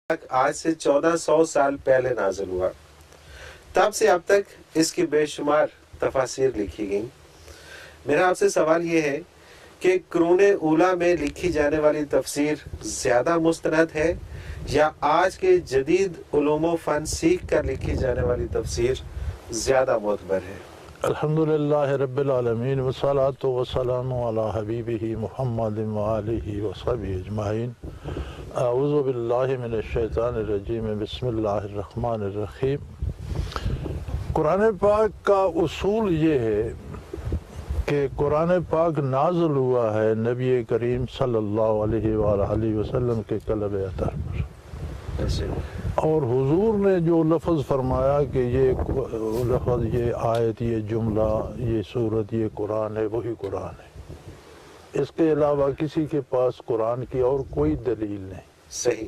آج سے 1400 سال پہلے نازل ہوا. تب سے اب تک اس کی بے شمار تفاسیر لکھی گئیں. میرا آپ سے سوال یہ ہے کہ قرون اولیٰ میں لکھی جانے والی تفسیر زیادہ مستند ہے یا آج کے جدید علوم و فن سیکھ کر لکھی جانے والی تفسیر زیادہ معتبر ہے؟ الحمدللہ رب العالمین والصلاة والسلام علی حبیبہ محمد وآلہ وصحبہ اجمعین. اعوذ باللہ من الشیطان الرجیم. بسم اللہ الرحمن الرحیم. قرآن پاک کا اصول یہ ہے کہ قرآن پاک نازل ہوا ہے نبی کریم صلی اللہ علیہ وآلہ وسلم کے قلب اطہر پر، اور حضور نے جو لفظ فرمایا کہ یہ لفظ، یہ آیت، یہ جملہ، یہ سورت، یہ قرآن ہے، وہی قرآن ہے. اس کے علاوہ کسی کے پاس قرآن کی اور کوئی دلیل نہیں. صحیح،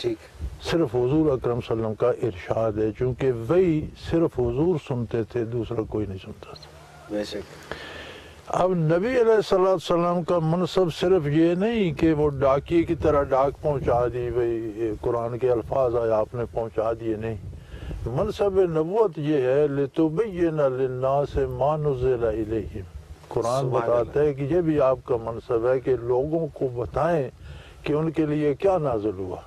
ٹھیک. صرف حضور اکرم صلی اللہ علیہ وسلم کا ارشاد ہے، چونکہ وہی صرف حضور سنتے تھے، دوسرا کوئی نہیں سنتا تھا. بے شک. اب نبی علیہ السلام کا منصب صرف یہ نہیں کہ وہ ڈاکیے کی طرح ڈاک پہنچا دی، بھئی قرآن کے الفاظ آئے آپ نے پہنچا دیے، نہیں. منصب نبوت یہ ہے لِتُبَيِّنَ لِلنَّاسِ مَا نُزِّلَ إِلَيْهِمْ. قرآن بتاتا ہے کہ یہ بھی آپ کا منصب ہے کہ لوگوں کو بتائیں کہ ان کے لیے کیا نازل ہوا.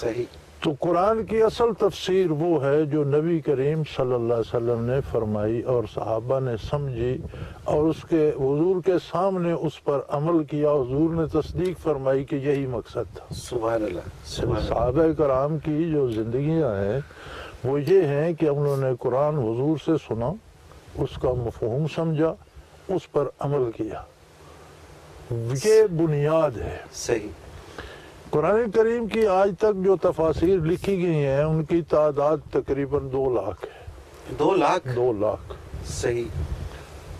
صحیح. تو قرآن کی اصل تفسیر وہ ہے جو نبی کریم صلی اللہ علیہ وسلم نے فرمائی اور صحابہ نے سمجھی اور اس کے حضور کے سامنے اس پر عمل کیا. حضور نے تصدیق فرمائی کہ یہی مقصد تھا. سبحان اللہ. صحابہ کرام کی جو زندگیاں ہیں وہ یہ ہیں کہ انہوں نے قرآن حضور سے سنا، اس کا مفہوم سمجھا، اس پر عمل کیا. یہ بنیاد ہے. صحیح. قرآن کریم کی آج تک جو تفاسیر لکھی گئی ہیں ان کی تعداد تقریباً 2 لاکھ ہے. 2 لاکھ؟ 2 لاکھ. صحیح.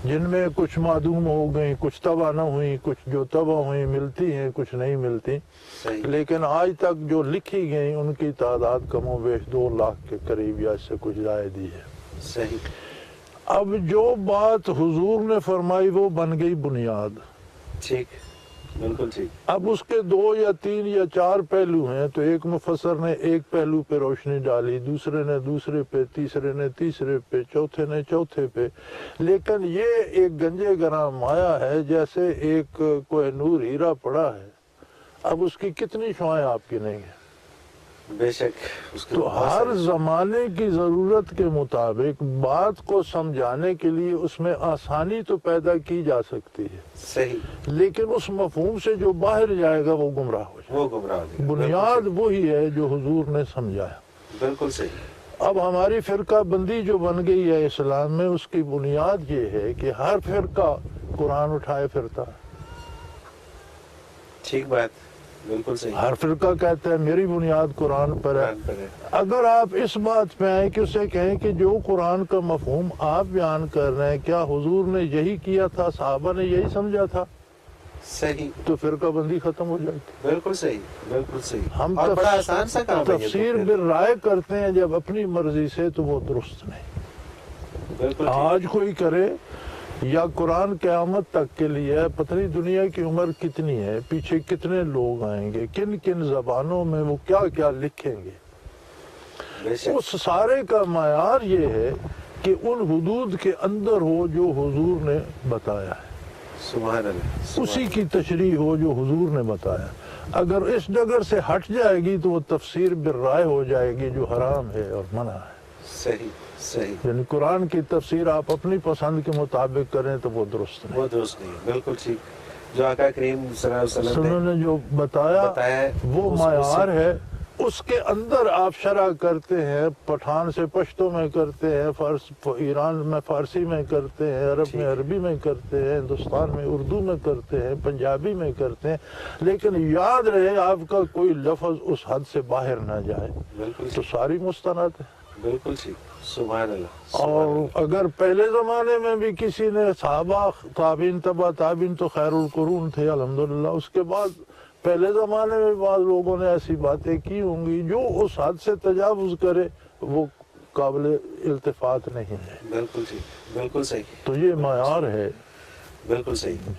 جن میں کچھ معدوم ہو گئیں، کچھ تباہ نہ ہوئیں، کچھ جو تباہ ہوئیں ملتی ہیں، کچھ نہیں ملتی. صحیح. لیکن آج تک جو لکھی گئیں ان کی تعداد کم و بیش 2 لاکھ کے قریب یا اس سے کچھ زائد ہی ہے. صحیح. اب جو بات حضور نے فرمائی وہ بن گئی بنیاد. ٹھیک، بالکل ٹھیک. اب اس کے 2 یا 3 یا 4 پہلو ہیں، تو ایک مفسر نے ایک پہلو پہ روشنی ڈالی، دوسرے نے دوسرے پہ، تیسرے نے تیسرے پہ، چوتھے نے چوتھے پہ. لیکن یہ ایک گنجے گراں مایا ہے، جیسے ایک کوہ نور ہیرا پڑا ہے. اب اس کی کتنی شعائیں آپ کی نہیں ہیں. بے شک. تو ہر زمانے کی ضرورت کے مطابق بات کو سمجھانے کے لیے اس میں آسانی تو پیدا کی جا سکتی ہے. صحیح. لیکن اس مفہوم سے جو باہر جائے گا وہ گمراہ ہو جائے گا. وہ گمراہ ہو جائے گا. بنیاد وہی ہے جو حضور نے سمجھایا. بالکل صحیح. اب ہماری فرقہ بندی جو بن گئی ہے اسلام میں، اس کی بنیاد یہ ہے کہ ہر فرقہ قرآن اٹھائے پھرتا ہے. ٹھیک بات. بالکل صحیح. ہر فرقہ کہتا ہے میری بنیاد قرآن پر ہے. اگر آپ اس بات پہ آئیں کہ اسے کہیں کہ جو قرآن کا مفہوم آپ بیان کر رہے ہیں کیا حضور نے یہی کیا تھا، صحابہ نے یہی سمجھا تھا، صحیح، تو فرقہ بندی ختم ہو جائے گی. بالکل صحیح. بالکل صحیح. ہم اور بڑا آسان سا کام ہے. تفسیر بالرائے کرتے ہیں جب اپنی مرضی سے، تو وہ درست نہیں. بالکل. آج کوئی کرے یا قرآن قیامت تک کے لیے، پتہ نہیں دنیا کی عمر کتنی ہے، پیچھے کتنے لوگ آئیں گے، کن کن زبانوں میں وہ کیا کیا لکھیں گے. اس سارے کا معیار یہ ہے کہ ان حدود کے اندر ہو جو حضور نے بتایا ہے. سبحان اللہ. اسی کی تشریح ہو جو حضور نے بتایا. اگر اس ڈگر سے ہٹ جائے گی تو وہ تفسیر بالرائے ہو جائے گی، جو حرام ہے اور منع ہے. صحیح. صحیح. یعنی قرآن کی تفسیر آپ اپنی پسند کے مطابق کریں تو وہ درست نہیں. وہ درست نہیں. بالکل ٹھیک. جو آقا کریم صلی اللہ علیہ وسلم نے جو بتایا وہ معیار ہے. اس کے اندر آپ شرح کرتے ہیں، پٹھان سے پشتو میں کرتے ہیں، ایران میں فارسی میں کرتے ہیں، عرب میں عربی میں کرتے ہیں، ہندوستان میں اردو میں کرتے ہیں، پنجابی میں کرتے ہیں. لیکن یاد رہے آپ کا کوئی لفظ اس حد سے باہر نہ جائے. بالکل. تو ساری مستند ہے. بالکل ٹھیک. سبحان اللہ. اور اگر پہلے زمانے میں بھی کسی نے، صحابہ تابعین تبع تابعین تو خیر القرون تھے الحمدللہ، اس کے بعد پہلے زمانے میں بعض لوگوں نے ایسی باتیں کی ہوں گی، جو اس حد سے تجاوز کرے وہ قابل التفات نہیں ہے. بالکل ٹھیک. بالکل صحیح. تو یہ معیار ہے. بالکل صحیح.